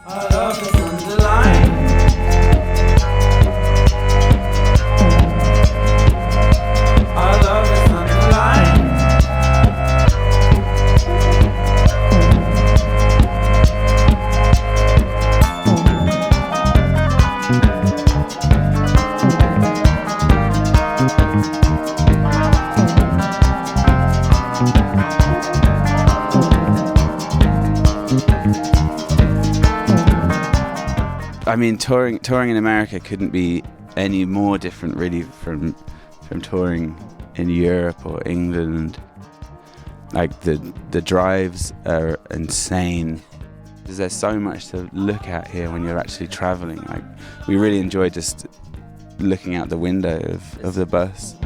Our love is underlined. Our love is underlined. I mean, touring in America couldn't be any more different, really, from touring in Europe or England. Like the drives are insane. There's so much to look at here when you're actually traveling. Like, we really enjoy just looking out the window of the bus.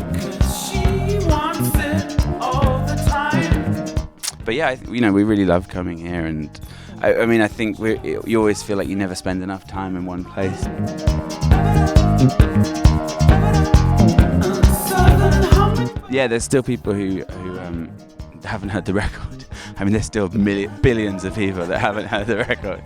She wants it all the time. But yeah, we really love coming here, and I mean, I think you always feel like you never spend enough time in one place. Yeah, there's still people who haven't heard the record. I mean, there's still billions of people that haven't heard the record.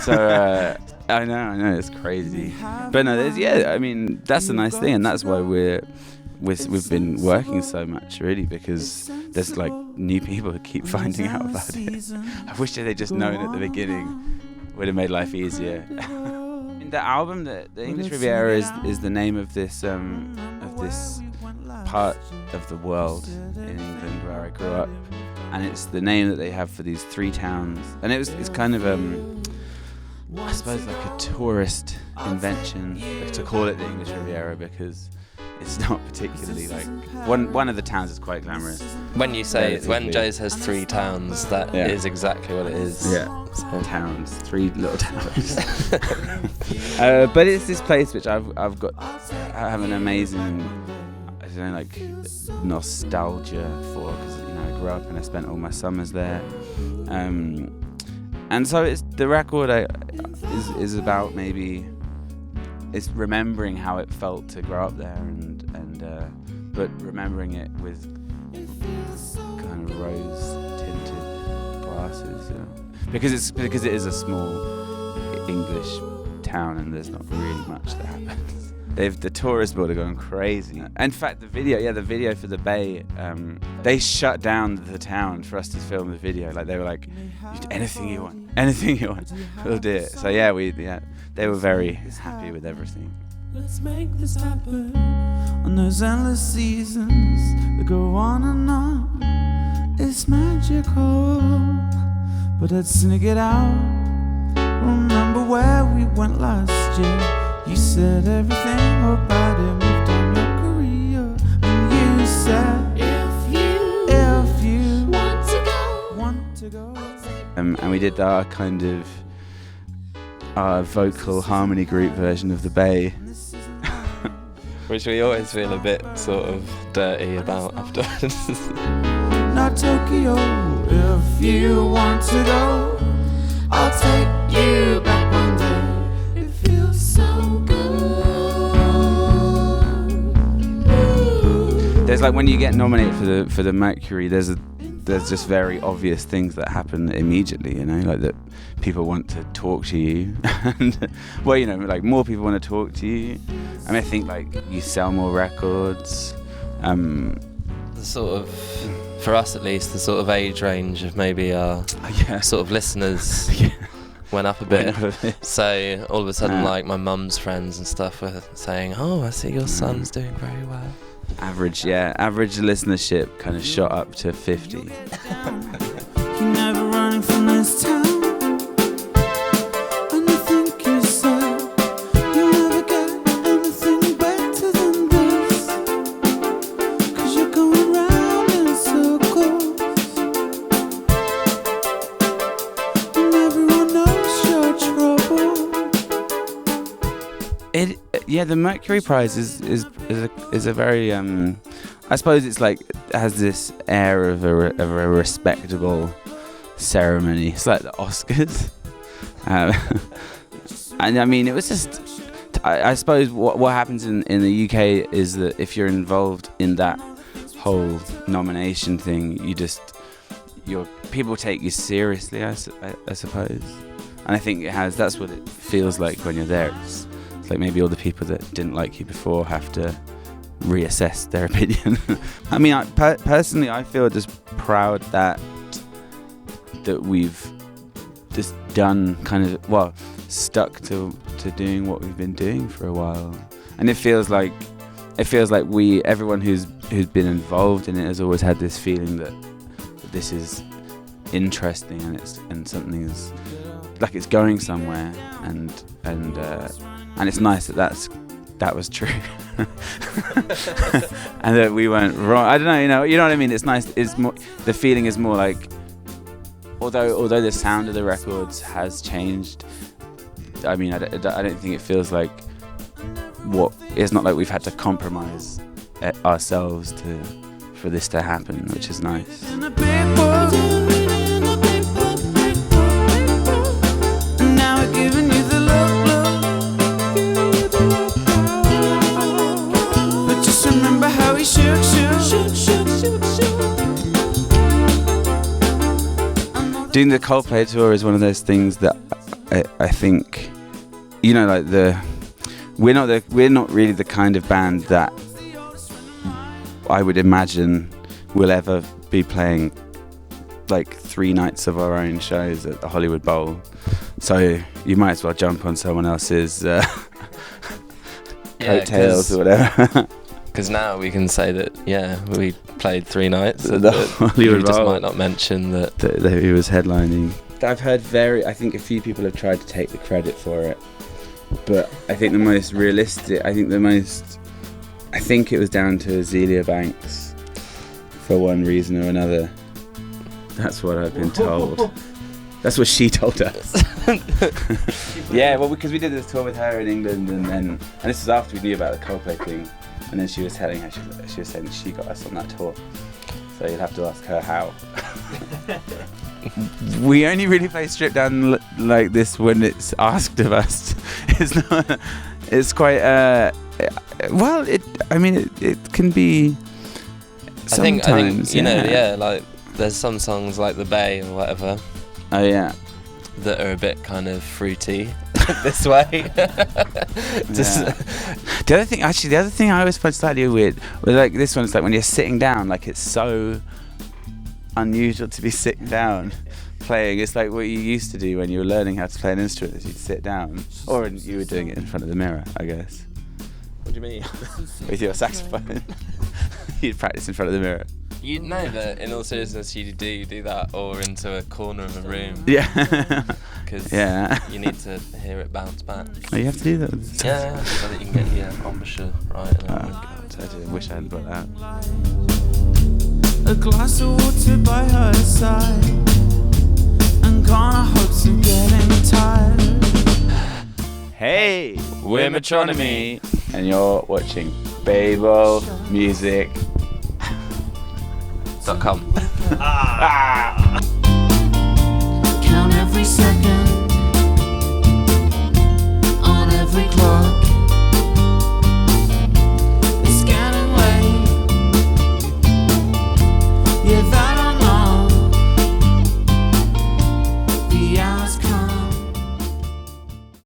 So I know, it's crazy. But no, I mean, that's the nice thing, and that's why we've been working so much, really, because there's like new people who keep finding out about it. I wish they'd just known at the beginning. Would have made life easier. The album, the English Riviera, is the name of this part of the world in England where I grew up, and it's the name that they have for these 3 towns. And it's kind of I suppose like a tourist invention to call it the English Riviera, because it's not particularly like one of the towns is quite glamorous. When you say when Joe says 3 towns, that is exactly what it is. Yeah, so towns, 3 little towns. But it's this place which I have an amazing, I don't know, like nostalgia for, because I grew up and I spent all my summers there. And so it's the record is about maybe. It's remembering how it felt to grow up there, but remembering it with kind of rose-tinted glasses, because it is a small English town and there's not really much that happens. The tourist board are going crazy. In fact, the video for the Bay, they shut down the town for us to film the video. Like, they were like, anything you want, we'll do it. So they were very happy with everything. Let's make this happen on those endless seasons that go on and on. It's magical, but I'd sooner get out. Remember where we went last year? You said everything about it moved on your career, and you said if you want to go. And we did our kind of vocal harmony group version of the Bay, which we always feel a bit sort of dirty about afterwards. Not Tokyo, if you want to go, I'll take you back one day. It feels so good. There's like, when you get nominated for the Mercury, there's just very obvious things that happen immediately, like that people want to talk to you, and like more people want to talk to you. I mean, I think like you sell more records. The sort of, for us at least, the sort of age range of maybe our sort of listeners went up a bit. So all of a sudden, like my mum's friends and stuff were saying, "Oh, I see your son's doing very well." Average listenership kind of shot up to 50. You're never running from this town, and you think yourself you'll never get anything better than this, 'cause you're going round in circles, and everyone knows your trouble. The Mercury Prize is a very I suppose it's like, it has this air of a respectable ceremony. It's like the Oscars, and I mean, it was just, I suppose what happens in the UK is that if you're involved in that whole nomination thing, people take you seriously, I suppose. And I think that's what it feels like when you're there. It's like maybe all the people that didn't like you before have to reassess their opinion. I mean, personally, I feel just proud that we've just done stuck to doing what we've been doing for a while. And it feels like everyone who's been involved in it has always had this feeling that this is interesting and something is like it's going somewhere, and it's nice that was true. And that we weren't wrong. I don't know, you know what I mean? It's nice. It's more, the feeling is more like, although the sound of the records has changed, I mean, I don't think it feels like it's not like we've had to compromise ourselves for this to happen, which is nice. Doing the Coldplay tour is one of those things that I think, you know, like we're not really the kind of band that I would imagine will ever be playing like 3 nights of our own shows at the Hollywood Bowl. So you might as well jump on someone else's coattails or whatever. Because now we can say that, we played 3 nights. The Hollywood Bowl. Just Bowl. might not mention that he was headlining. I've heard I think a few people have tried to take the credit for it, but I think the most realistic, I think it was down to Azealia Banks for one reason or another. That's what I've been told. That's what she told us. Yeah, well, because we did this tour with her in England, and this was after we knew about the Coldplay thing, and then she was telling her, she was saying that she got us on that tour. So you'll have to ask her how. We only really play stripped down like this when it's asked of us. It's quite well. It can be. Sometimes, I think you know, like there's some songs like The Bay or whatever. Oh yeah. That are a bit kind of fruity this way. The other thing I always find slightly weird with like this one is like when you're sitting down, like it's so unusual to be sitting down playing. It's like what you used to do when you were learning how to play an instrument, is you'd sit down, or you were doing it in front of the mirror, I guess. What do you mean? With your saxophone. You'd practice in front of the mirror. You know that in all seriousness you do that, or into a corner of a room. Yeah. Because you need to hear it bounce back. Oh, you have to do that. Yeah, so that you can get your embouchure right. Oh God, I wish I hadn't got that. A glass of water by her side, and gonna hopes of getting tired. Hey, we're Metronomy, and you're watching Baeblemusic.com. Count every second on every clock.